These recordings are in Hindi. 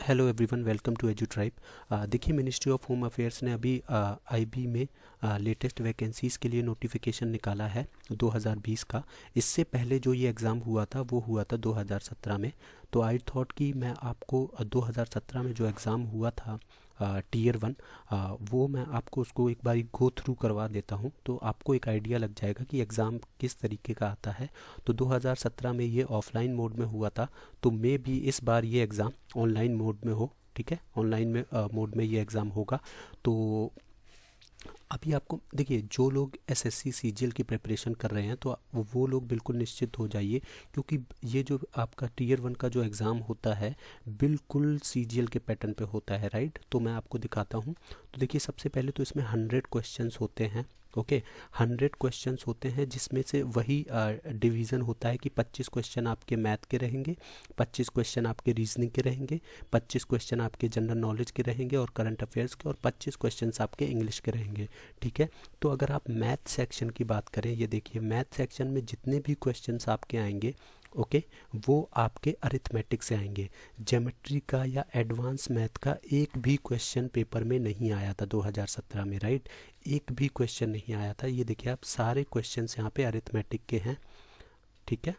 Hello everyone, welcome to Edutribe. देखिए, मिनिस्ट्री ऑफ होम अफेयर्स ने अभी आईबी में लेटेस्ट वैकेंसीज़ के लिए नोटिफिकेशन निकाला है 2020 का। इससे पहले जो ये एग्ज़ाम हुआ था वो हुआ था 2017 में। तो आई थॉट कि मैं आपको 2017 में जो एग्ज़ाम हुआ था टीयर 1, वो मैं आपको उसको एक बार गो थ्रू करवा देता हूँ, तो आपको एक आइडिया लग जाएगा कि एग्ज़ाम किस तरीके का आता है। तो 2017 में ये ऑफलाइन मोड में हुआ था, तो मे भी इस बार ये एग्ज़ाम ऑनलाइन मोड में हो। ठीक है, ऑनलाइन में मोड में ये एग्ज़ाम होगा। तो अभी आपको देखिए, जो लोग एसएससी सीजीएल की प्रिपरेशन कर रहे हैं तो वो लोग बिल्कुल निश्चित हो जाइए, क्योंकि ये जो आपका टीयर 1 का जो एग्ज़ाम होता है बिल्कुल सीजीएल के पैटर्न पे होता है, राइट। तो मैं आपको दिखाता हूँ। तो देखिए, सबसे पहले तो इसमें 100 क्वेश्चंस होते हैं। ओके, 100 क्वेश्चंस होते हैं, जिसमें से वही डिवीज़न होता है कि 25 क्वेश्चन आपके मैथ के रहेंगे, 25 क्वेश्चन आपके रीजनिंग के रहेंगे, 25 क्वेश्चन आपके जनरल नॉलेज के रहेंगे और करंट अफेयर्स के, और 25 क्वेश्चन आपके इंग्लिश के रहेंगे। ठीक है, तो अगर आप मैथ सेक्शन की बात करें, ये देखिए, मैथ सेक्शन में जितने भी क्वेश्चन आपके आएंगे, ओके, वो आपके अरिथमेटिक से आएंगे। ज्योमेट्री का या एडवांस मैथ का एक भी क्वेश्चन पेपर में नहीं आया था 2017 में, राइट। एक भी क्वेश्चन नहीं आया था। ये देखिए, आप सारे क्वेश्चंस यहाँ पे अरिथमेटिक के हैं। ठीक है,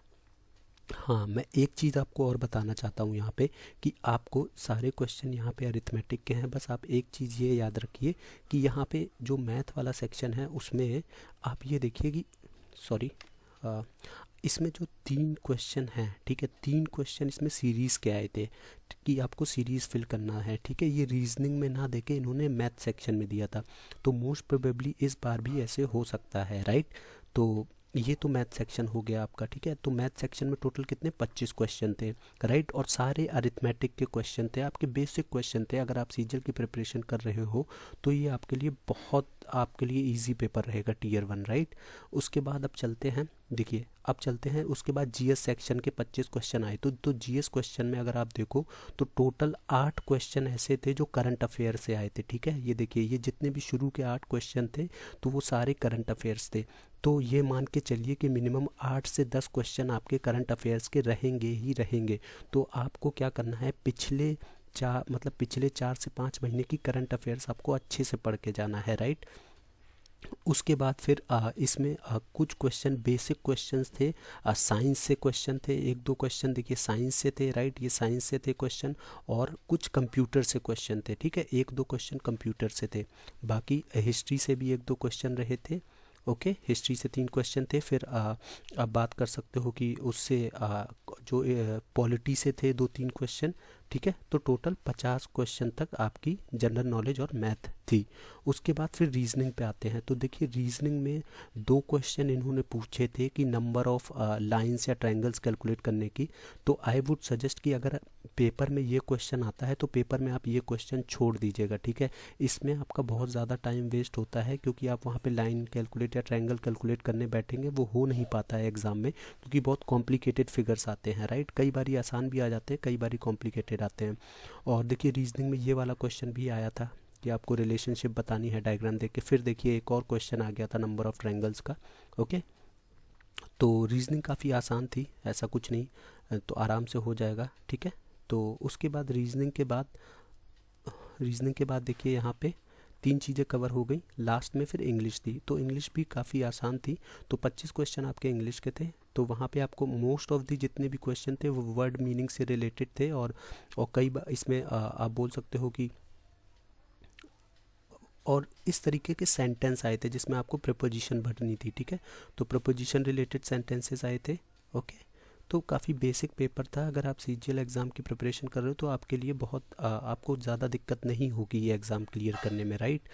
हाँ, मैं एक चीज़ आपको और बताना चाहता हूँ यहाँ पे, कि आपको सारे क्वेश्चन यहाँ पे अरिथमेटिक के हैं। बस आप एक चीज़ ये याद रखिए कि यहाँ पे जो मैथ वाला सेक्शन है उसमें आप ये देखिए कि सॉरी, इसमें जो 3 क्वेश्चन हैं, ठीक है, 3 क्वेश्चन इसमें सीरीज़ के आए थे कि आपको सीरीज़ फिल करना है। ठीक है, ये रीजनिंग में ना देके इन्होंने मैथ सेक्शन में दिया था, तो मोस्ट प्रोबेबली इस बार भी ऐसे हो सकता है, राइट। तो ये तो मैथ सेक्शन हो गया आपका। ठीक है, तो मैथ सेक्शन में टोटल कितने 25 क्वेश्चन थे, राइट, और सारे अरिथमेटिक के क्वेश्चन थे, आपके बेसिक क्वेश्चन थे। अगर आप सीजीएल की प्रिपरेशन कर रहे हो तो ये आपके लिए बहुत, आपके लिए इजी पेपर रहेगा टीयर 1, राइट। उसके बाद अब चलते हैं, देखिए अब चलते हैं, उसके बाद जीएस सेक्शन के 25 क्वेश्चन आए। तो जीएस क्वेश्चन में अगर आप देखो तो टोटल 8 क्वेश्चन ऐसे थे जो करंट अफेयर से आए थे। ठीक है, ये देखिए, ये जितने भी शुरू के 8 क्वेश्चन थे तो वो सारे करंट अफेयर्स थे। तो ये मान के चलिए कि मिनिमम 8 से 10 क्वेश्चन आपके करंट अफेयर्स के रहेंगे ही रहेंगे। तो आपको क्या करना है, पिछले 4 से 5 महीने की करंट अफेयर्स आपको अच्छे से पढ़ के जाना है, राइट। उसके बाद फिर इसमें कुछ क्वेश्चन बेसिक क्वेश्चंस थे, साइंस से क्वेश्चन थे, 1-2 क्वेश्चन देखिए साइंस से थे, राइट, ये साइंस से थे क्वेश्चन, और कुछ कंप्यूटर से क्वेश्चन थे। ठीक है, 1-2 क्वेश्चन कंप्यूटर से थे, बाकी हिस्ट्री से भी 1-2 क्वेश्चन रहे थे। ओके, हिस्ट्री से 3 क्वेश्चन थे। फिर आप बात कर सकते हो कि उससे जो पॉलिटी से थे 2-3 क्वेश्चन। ठीक है, तो टोटल 50 क्वेश्चन तक आपकी जनरल नॉलेज और मैथ थी। उसके बाद फिर रीजनिंग पे आते हैं। तो देखिए, रीजनिंग में 2 क्वेश्चन इन्होंने पूछे थे कि नंबर ऑफ लाइंस या ट्रायंगल्स कैलकुलेट करने की। तो आई वुड सजेस्ट कि अगर पेपर में ये क्वेश्चन आता है तो पेपर में आप ये क्वेश्चन छोड़ दीजिएगा। ठीक है, इसमें आपका बहुत ज़्यादा टाइम वेस्ट होता है, क्योंकि आप वहाँ पे लाइन कैलकुलेट या ट्रायंगल कैलकुलेट करने बैठेंगे, वो हो नहीं पाता है एग्ज़ाम में, क्योंकि बहुत कॉम्प्लिकेटेड फिगर्स आते हैं, राइट। कई बारी आसान भी आ जाते हैं, कई बारी कॉम्प्लिकेटेड आते हैं। और देखिए, रीजनिंग में ये वाला क्वेश्चन भी आया था कि आपको रिलेशनशिप बतानी है डायग्राम देख के। फिर देखिए, एक और क्वेश्चन आ गया था नंबर ऑफ ट्रायंगल्स का। ओके, तो रीजनिंग काफ़ी आसान थी, ऐसा कुछ नहीं, तो आराम से हो जाएगा। ठीक है, तो उसके बाद रीजनिंग के बाद देखिए, यहाँ पे 3 चीज़ें कवर हो गई। लास्ट में फिर इंग्लिश थी, तो इंग्लिश भी काफ़ी आसान थी। तो 25 क्वेश्चन आपके इंग्लिश के थे। तो वहाँ पे आपको मोस्ट ऑफ दी जितने भी क्वेश्चन थे वो वर्ड मीनिंग से रिलेटेड थे, और कई बार इसमें आप बोल सकते हो कि, और इस तरीके के सेंटेंस आए थे जिसमें आपको प्रीपोजिशन भरनी थी। ठीक है, तो प्रीपोजिशन रिलेटेड सेंटेंसेस आए थे। ओके, तो काफ़ी बेसिक पेपर था। अगर आप सीजीएल एग्ज़ाम की प्रिपरेशन कर रहे हो तो आपके लिए बहुत आपको ज़्यादा दिक्कत नहीं होगी ये एग्ज़ाम क्लियर करने में, राइट।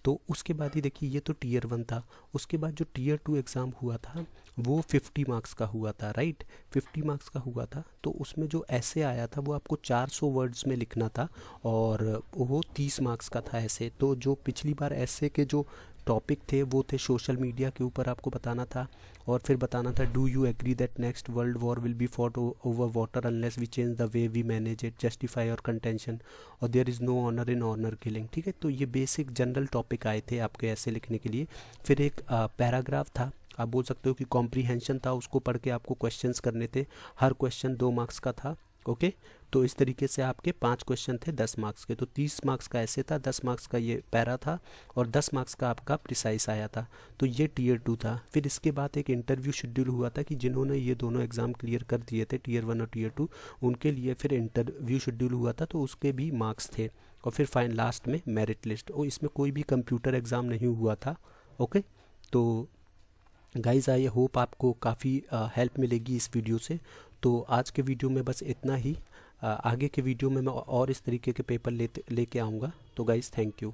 तो उसके बाद ही देखिए, ये तो टीयर 1 था। उसके बाद जो टीयर 2 एग्ज़ाम हुआ था वो 50 मार्क्स का हुआ था, राइट, 50 मार्क्स का हुआ था। तो उसमें जो ऐसे आया था वो आपको 400 वर्ड्स में लिखना था, और वो 30 मार्क्स का था ऐसे। तो जो पिछली बार ऐसे के जो टॉपिक थे वो थे सोशल मीडिया के ऊपर आपको बताना था, और फिर बताना था do you agree that next world war will be fought over water unless we change the way we manage it, justify और कंटेंशन, और there is no honour in honour killing. ठीक है, तो ये बेसिक जनरल टॉपिक आए थे आपके ऐसे लिखने के लिए। फिर एक पैराग्राफ था, आप बोल सकते हो कि कॉम्प्रीहेंशन था, उसको पढ़ के आपको क्वेश्चंस करने थे। हर क्वेश्चन 2 मार्क्स का था। ओके। तो इस तरीके से आपके 5 क्वेश्चन थे 10 मार्क्स के। तो 30 मार्क्स का ऐसे था, 10 मार्क्स का ये पैरा था और 10 मार्क्स का आपका प्रिसाइज आया था। तो ये टीयर 2 था। फिर इसके बाद एक इंटरव्यू शेड्यूल हुआ था कि जिन्होंने ये दोनों एग्ज़ाम क्लियर कर दिए थे, टीयर 1 और टीयर 2, उनके लिए फिर इंटरव्यू शेड्यूल हुआ था, तो उसके भी मार्क्स थे। और फिर फाइन लास्ट में मेरिट लिस्ट। और इसमें कोई भी कंप्यूटर एग्ज़ाम नहीं हुआ था। ओके। तो गाइज़ आई होप आपको काफ़ी हेल्प मिलेगी इस वीडियो से। तो आज के वीडियो में बस इतना ही। आगे के वीडियो में मैं और इस तरीके के पेपर लेके आऊँगा। तो गाइज़ थैंक यू।